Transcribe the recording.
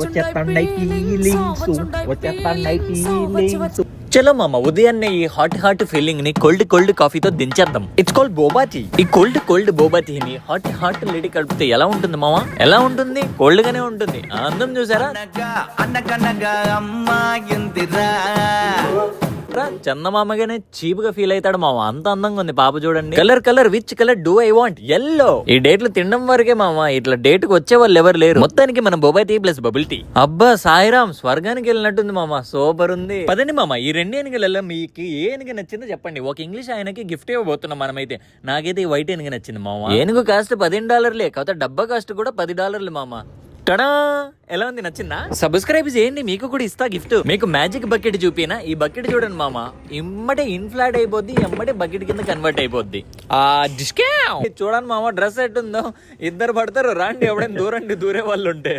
వచ్చేస్తున్నాయి ఫీలింగ్స్. చలో మామ ఉదయాన్నే ఈ హాట్ ఫీలింగ్ ని కోల్డ్ కాఫీతో దించేద్దాం. It's called boba tea. ఈ కోల్డ్ బోబా టీని హాట్ లేడీ కడిపితే ఎలా ఉంటుంది మామ? ఎలా ఉంటుంది? కోల్డ్ గానే ఉంటుంది. అందం చూసారా? చందమామగానే చీప్ గా ఫీల్ అవుతాడు మామ, అంత అందంగా ఉంది పాప. చూడండి colour which colour do I want? Yellow. ఈ డేట్లు తినడం వరకే మామ, ఇట్లా డేట్ కు వచ్చే వాళ్ళు ఎవరు లేరు. మొత్తానికి మనం బొబాయ్ టీ ప్లస్ బబుల్ టీ. అబ్బా సాయిరామ్, స్వర్గానికి వెళ్ళినట్టుంది మామ, సూపర్ ఉంది. పదండి మామ ఈ రెండు ఏనుగులలో మీకు ఏ ఏనుగు నచ్చిందో చెప్పండి. ఒక ఇంగ్లీష్ ఆయనకి గిఫ్ట్ ఇవ్వబోతున్నాం మనమైతే. నాకైతే ఈ వైట్ ఏనుగు నచ్చింది మామ. ఏనుగు కాస్ట్ $15, కాకపోతే డబ్బా కాస్ట్ కూడా $10 మామ. టడా, ఎలా ఉంది? నచ్చిందా? సబ్స్క్రైబ్ చేయండి, మీకు కూడా ఇస్తా గిఫ్ట్. మీకు మ్యాజిక్ బకెట్ చూపినా? ఈ బకెట్ చూడండి మామ, ఇమ్మటే ఇన్ఫ్లాట్ అయిపోద్ది, ఎమ్మటే బకెట్ కింద కన్వర్ట్ అయిపోద్ది. చూడండి మామ, డ్రెస్ ఎట్టుందో. ఇద్దరు పడతారు, రాండి ఎవడైనా దూరే వాళ్ళు ఉంటే.